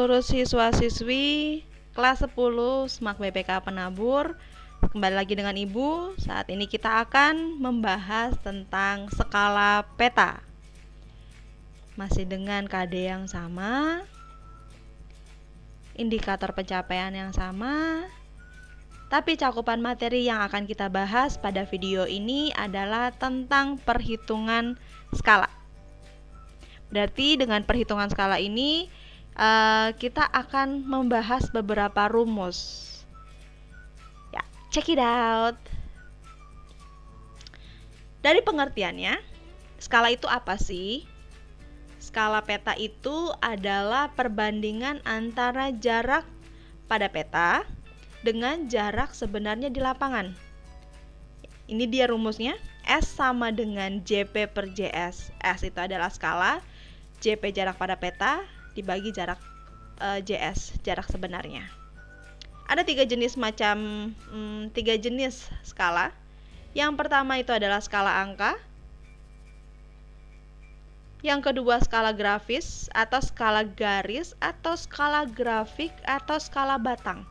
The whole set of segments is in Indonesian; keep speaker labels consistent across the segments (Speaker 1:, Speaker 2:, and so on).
Speaker 1: seluruh siswa-siswi kelas 10 SMAK BPK Penabur. Kembali lagi dengan Ibu. Saat ini kita akan membahas tentang skala peta. Masih dengan KD yang sama, indikator pencapaian yang sama, tapi cakupan materi yang akan kita bahas pada video ini adalah tentang perhitungan skala. Berarti dengan perhitungan skala ini kita akan membahas beberapa rumus. Ya, check it out. Dari pengertiannya, skala itu apa sih? Skala peta itu adalah perbandingan antara jarak pada peta dengan jarak sebenarnya di lapangan. Ini dia rumusnya. S sama dengan JP per JS. S itu adalah skala, JP jarak pada peta dibagi jarak JS, jarak sebenarnya. Ada tiga jenis skala. Yang pertama itu adalah skala angka. Yang kedua skala grafis atau skala garis atau skala grafik atau skala batang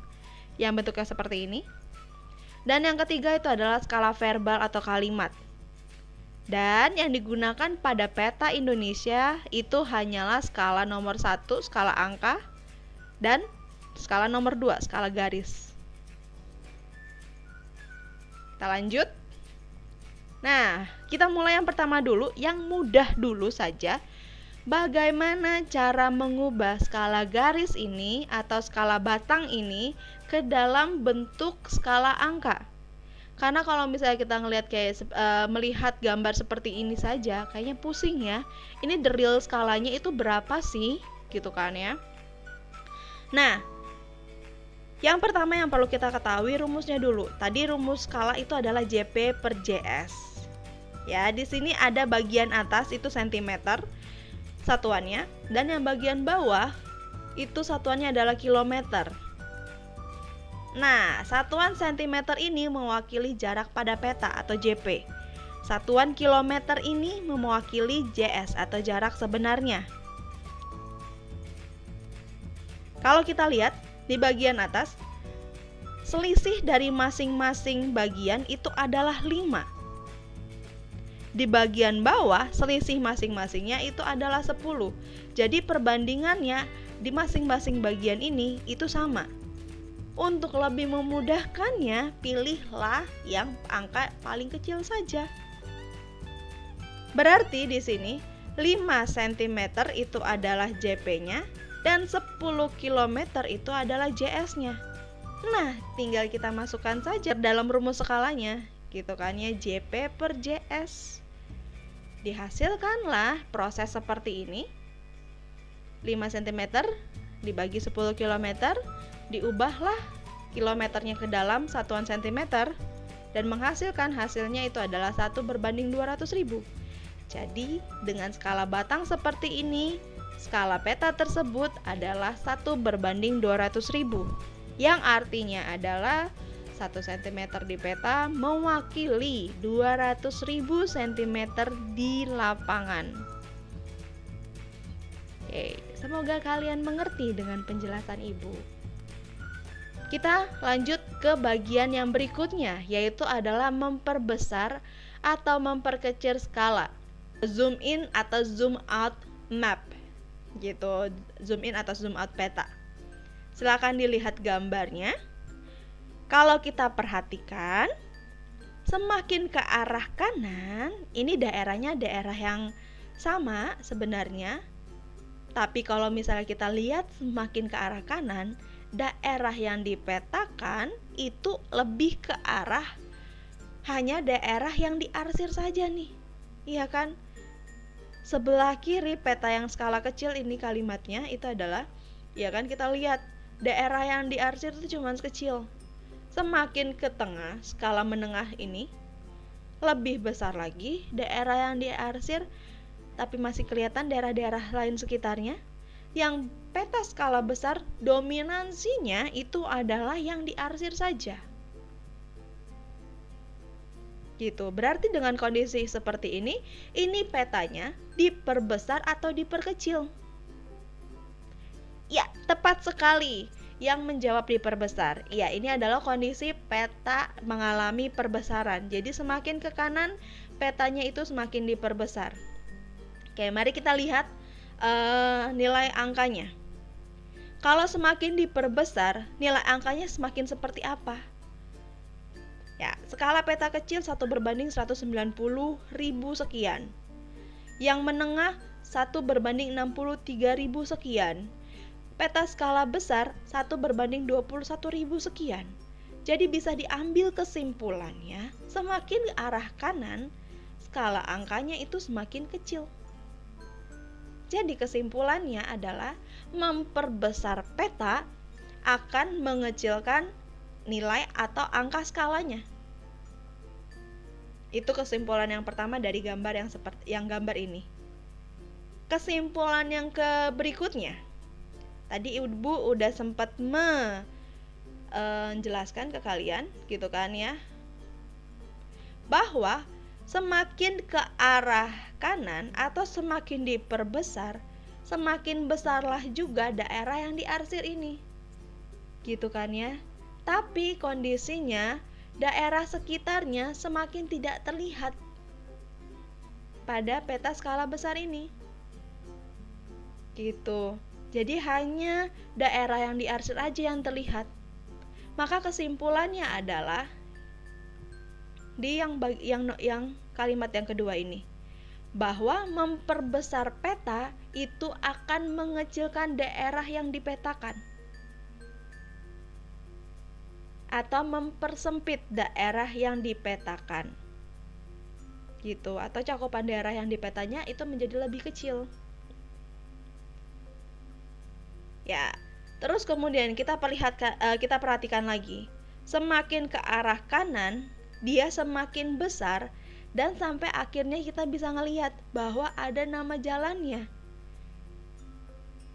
Speaker 1: yang bentuknya seperti ini. Dan yang ketiga itu adalah skala verbal atau kalimat. Dan yang digunakan pada peta Indonesia itu hanyalah skala nomor 1, skala angka, dan skala nomor 2, skala garis. Kita lanjut. Nah, kita mulai yang pertama dulu, yang mudah dulu saja. Bagaimana cara mengubah skala garis ini atau skala batang ini ke dalam bentuk skala angka? Karena kalau misalnya kita ngelihat melihat gambar seperti ini saja, kayaknya pusing ya. Ini the real skalanya itu berapa sih? Gitu kan ya. Nah, yang pertama yang perlu kita ketahui rumusnya dulu. Tadi rumus skala itu adalah JP per JS. Ya, di sini ada bagian atas itu cm satuannya, dan yang bagian bawah itu satuannya adalah kilometer. Nah, satuan cm ini mewakili jarak pada peta atau JP. Satuan kilometer ini mewakili JS atau jarak sebenarnya. Kalau kita lihat di bagian atas, selisih dari masing-masing bagian itu adalah 5. Di bagian bawah, selisih masing-masingnya itu adalah 10. Jadi perbandingannya di masing-masing bagian ini itu sama. Untuk lebih memudahkannya, pilihlah yang angka paling kecil saja. Berarti di sini 5 cm itu adalah JP-nya dan 10 km itu adalah JS-nya. Nah, tinggal kita masukkan saja dalam rumus skalanya, gitu kan ya, JP per JS. Dihasilkanlah proses seperti ini. 5 cm dibagi 10 km, diubahlah kilometernya ke dalam satuan cm, dan menghasilkan hasilnya itu adalah 1/200.000. Jadi dengan skala batang seperti ini, skala peta tersebut adalah 1/200.000, yang artinya adalah 1 cm di peta mewakili 200.000 cm di lapangan. Oke, semoga kalian mengerti dengan penjelasan Ibu. Kita lanjut ke bagian yang berikutnya, yaitu adalah memperbesar atau memperkecil skala. Zoom in atau zoom out map. Gitu, zoom in atau zoom out peta. Silakan dilihat gambarnya. Kalau kita perhatikan, semakin ke arah kanan, ini daerahnya daerah yang sama sebenarnya. Tapi kalau misalnya kita lihat semakin ke arah kanan, daerah yang dipetakan itu lebih ke arah hanya daerah yang diarsir saja nih. Iya kan? Sebelah kiri peta yang skala kecil ini kalimatnya itu adalah, ya kan, kita lihat daerah yang diarsir itu cuma kecil. Semakin ke tengah, skala menengah ini lebih besar lagi daerah yang diarsir, tapi masih kelihatan daerah-daerah lain sekitarnya. Yang peta skala besar dominansinya itu adalah yang diarsir saja. Gitu. Berarti dengan kondisi seperti ini petanya diperbesar atau diperkecil. Ya, tepat sekali. Yang menjawab diperbesar. Ya, ini adalah kondisi peta mengalami perbesaran. Jadi semakin ke kanan, petanya itu semakin diperbesar. Oke, mari kita lihat nilai angkanya. Kalau semakin diperbesar, nilai angkanya semakin seperti apa? Ya, skala peta kecil 1/190.000 sekian. Yang menengah 1/63.000 sekian. Peta skala besar 1/21.000 sekian. Jadi bisa diambil kesimpulannya, semakin ke arah kanan, skala angkanya itu semakin kecil. Jadi kesimpulannya adalah memperbesar peta akan mengecilkan nilai atau angka skalanya. Itu kesimpulan yang pertama dari gambar yang gambar ini. Kesimpulan yang berikutnya. Tadi Ibu udah sempat menjelaskan ke kalian gitu kan ya, bahwa semakin ke arah kanan atau semakin diperbesar, semakin besarlah juga daerah yang diarsir ini. Gitu kan ya. Tapi kondisinya daerah sekitarnya semakin tidak terlihat pada peta skala besar ini. Gitu. Jadi hanya daerah yang diarsir aja yang terlihat. Maka kesimpulannya adalah di yang kalimat yang kedua ini, bahwa memperbesar peta itu akan mengecilkan daerah yang dipetakan atau mempersempit daerah yang dipetakan. Gitu, atau cakupan daerah yang dipetanya itu menjadi lebih kecil. Ya, terus kemudian kita perhatikan lagi. Semakin ke arah kanan, dia semakin besar dan sampai akhirnya kita bisa ngelihat bahwa ada nama jalannya.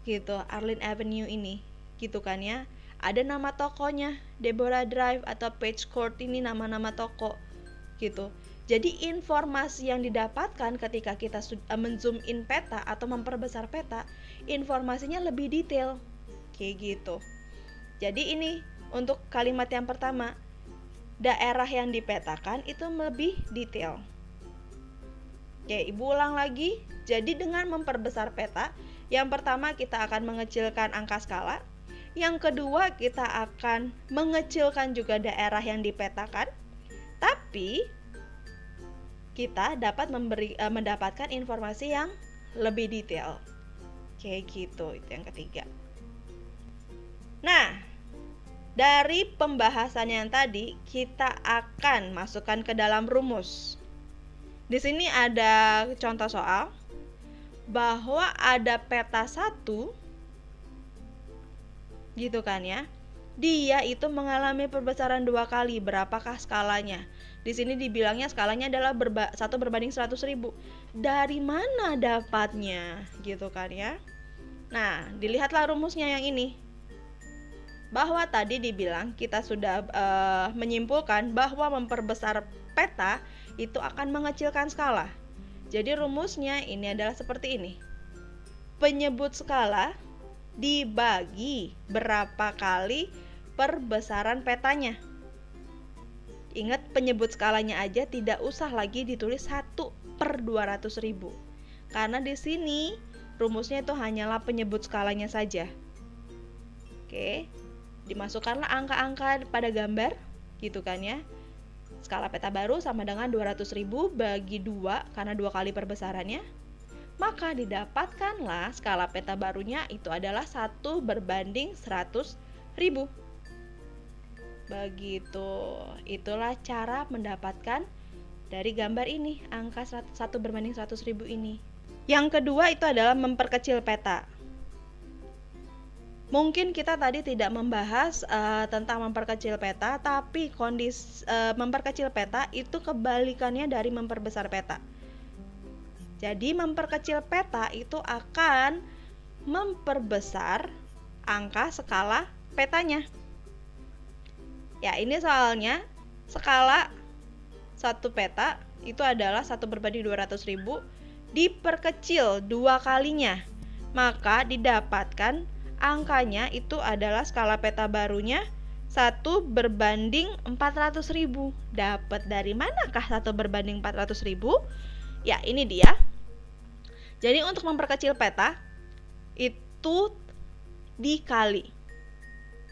Speaker 1: Gitu, Arlene Avenue ini. Gitu kan ya. Ada nama tokonya, Deborah Drive atau Page Court, ini nama-nama toko. Gitu. Jadi informasi yang didapatkan ketika kita menzoom in peta atau memperbesar peta, informasinya lebih detail. Kayak gitu. Jadi ini untuk kalimat yang pertama, daerah yang dipetakan itu lebih detail. Oke, Ibu ulang lagi. Jadi dengan memperbesar peta, yang pertama kita akan mengecilkan angka skala. Yang kedua kita akan mengecilkan juga daerah yang dipetakan. Tapi kita dapat mendapatkan informasi yang lebih detail. Kayak gitu, itu yang ketiga. Nah, dari pembahasan yang tadi kita akan masukkan ke dalam rumus. Di sini ada contoh soal bahwa ada peta 1 gitu kan ya. Dia itu mengalami perbesaran 2 kali. Berapakah skalanya? Di sini dibilangnya skalanya adalah 1/100.000. Dari mana dapatnya? Gitu kan ya. Nah, dilihatlah rumusnya yang ini. Bahwa tadi dibilang kita sudah menyimpulkan bahwa memperbesar peta itu akan mengecilkan skala. Jadi rumusnya ini adalah seperti ini. Penyebut skala dibagi berapa kali perbesaran petanya. Ingat, penyebut skalanya aja tidak usah lagi ditulis 1/200.000. Karena di sini rumusnya itu hanyalah penyebut skalanya saja. Oke, dimasukkanlah angka-angka pada gambar, gitu kan ya. Skala peta baru sama dengan 200.000 bagi 2 karena 2 kali perbesarannya. Maka didapatkanlah skala peta barunya itu adalah 1/100.000. Begitu. Itulah cara mendapatkan dari gambar ini, angka 1/100.000 ini. Yang kedua itu adalah memperkecil peta. Mungkin kita tadi tidak membahas tentang memperkecil peta, tapi kondisi memperkecil peta itu kebalikannya dari memperbesar peta. Jadi memperkecil peta itu akan memperbesar angka skala petanya. Ya, ini soalnya skala satu peta itu adalah 1/200.000 diperkecil 2 kalinya. Maka didapatkan angkanya itu adalah skala peta barunya 1/400.000. Dapat dari manakah 1/400.000? Ya, ini dia. Jadi untuk memperkecil peta itu dikali.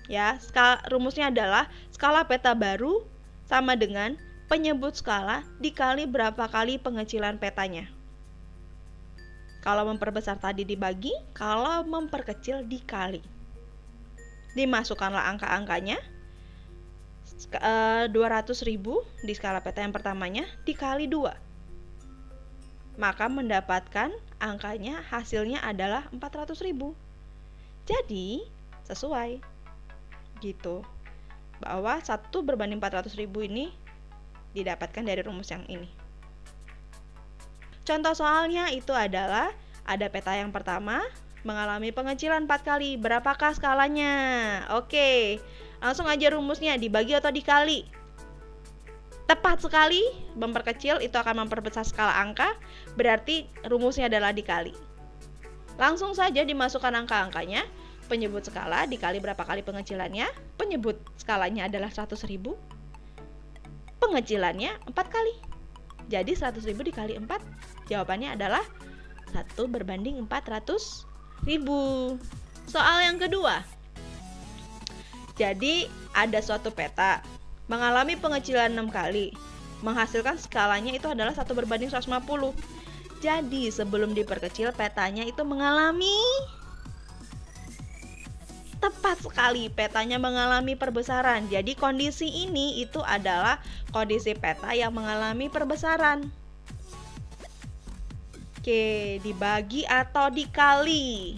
Speaker 1: Ya, rumusnya adalah skala peta baru sama dengan penyebut skala dikali berapa kali pengecilan petanya. Kalau memperbesar tadi dibagi, kalau memperkecil dikali. Dimasukkanlah angka-angkanya. 200.000 di skala peta yang pertamanya dikali 2. Maka mendapatkan angkanya hasilnya adalah 400.000. Jadi sesuai gitu, bahwa 1/400.000 ini didapatkan dari rumus yang ini. Contoh soalnya itu adalah ada peta yang pertama mengalami pengecilan 4 kali. Berapakah skalanya? Oke, langsung aja rumusnya, dibagi atau dikali. Tepat sekali, memperkecil itu akan memperbesar skala angka, berarti rumusnya adalah dikali. Langsung saja dimasukkan angka-angkanya. Penyebut skala dikali berapa kali pengecilannya. Penyebut skalanya adalah 100.000. Pengecilannya 4 kali. Jadi 100.000 dikali 4, jawabannya adalah 1/400.000. Soal yang kedua. Jadi ada suatu peta mengalami pengecilan 6 kali, menghasilkan skalanya itu adalah 1/150. Jadi sebelum diperkecil petanya itu mengalami, tepat sekali, petanya mengalami perbesaran. Jadi kondisi ini itu adalah kondisi peta yang mengalami perbesaran. Oke, dibagi atau dikali.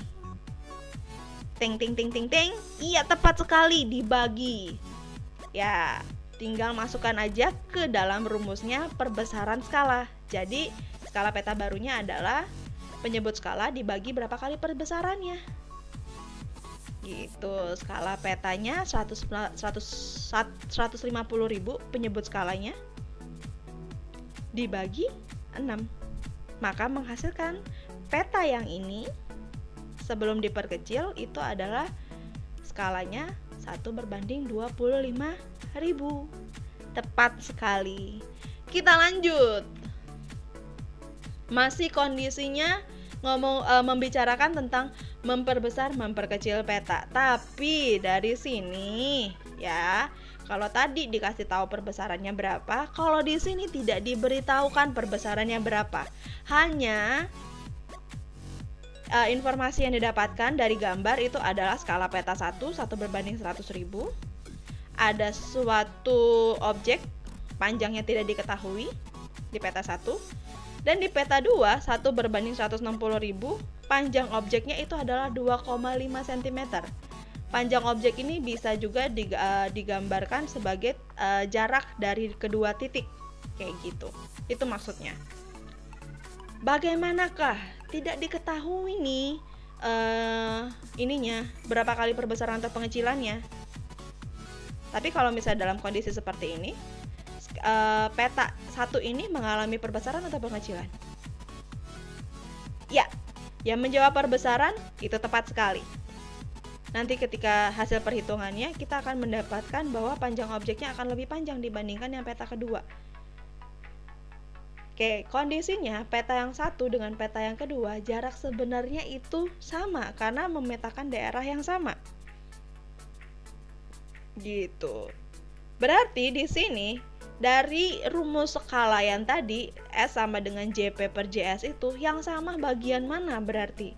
Speaker 1: Ting ting ting ting ting. Iya, tepat sekali, dibagi. Ya, tinggal masukkan aja ke dalam rumusnya perbesaran skala. Jadi skala peta barunya adalah penyebut skala dibagi berapa kali perbesarannya. Gitu, skala petanya 150.000, penyebut skalanya dibagi 6. Maka menghasilkan peta yang ini sebelum diperkecil itu adalah skalanya 1/25.000. Tepat sekali. Kita lanjut. Masih kondisinya membicarakan tentang memperbesar, memperkecil peta. Tapi dari sini ya, kalau tadi dikasih tahu perbesarannya berapa, kalau di sini tidak diberitahukan perbesarannya berapa. Hanya informasi yang didapatkan dari gambar itu adalah skala peta 1 1/100.000. Ada suatu objek panjangnya tidak diketahui di peta 1. Dan di peta 2, 1/160.000, panjang objeknya itu adalah 2,5 cm. Panjang objek ini bisa juga digambarkan sebagai jarak dari kedua titik. Kayak gitu. Itu maksudnya. Bagaimanakah? Tidak diketahui nih ininya, berapa kali perbesaran atau pengecilannya. Tapi kalau misalnya dalam kondisi seperti ini, peta 1 ini mengalami perbesaran atau pengecilan? Ya, yang menjawab perbesaran itu tepat sekali. Nanti ketika hasil perhitungannya kita akan mendapatkan bahwa panjang objeknya akan lebih panjang dibandingkan yang peta kedua. Oke, kondisinya peta yang satu dengan peta yang kedua jarak sebenarnya itu sama karena memetakan daerah yang sama. Gitu. Berarti di sini dari rumus skala yang tadi S sama dengan JP per JS itu yang sama bagian mana berarti?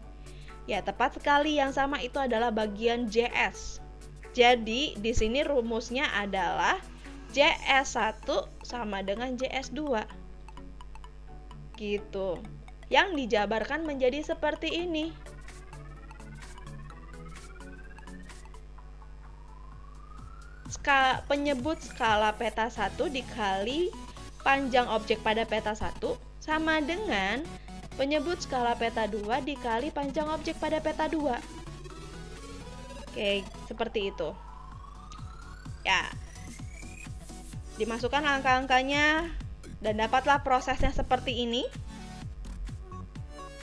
Speaker 1: Ya, tepat sekali, yang sama itu adalah bagian JS. Jadi di sini rumusnya adalah JS1 sama dengan JS2. Gitu. Yang dijabarkan menjadi seperti ini. Penyebut skala peta 1 dikali panjang objek pada peta 1 sama dengan penyebut skala peta 2 dikali panjang objek pada peta 2. Oke, seperti itu. Ya. Dimasukkan angka-angkanya dan dapatlah prosesnya seperti ini.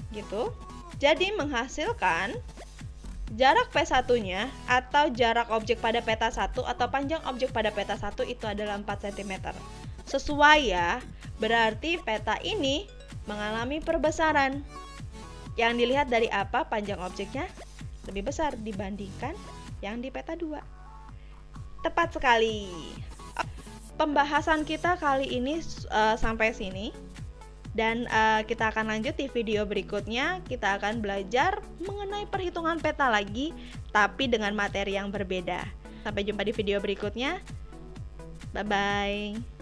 Speaker 1: Gitu. Jadi menghasilkan jarak P1-nya atau jarak objek pada peta 1 atau panjang objek pada peta 1 itu adalah 4 cm. Sesuai ya, berarti peta ini mengalami perbesaran. Yang dilihat dari apa? Panjang objeknya lebih besar dibandingkan yang di peta 2. Tepat sekali. Pembahasan kita kali ini sampai sini. Dan kita akan lanjut di video berikutnya. Kita akan belajar mengenai perhitungan peta lagi, tapi dengan materi yang berbeda. Sampai jumpa di video berikutnya. Bye-bye.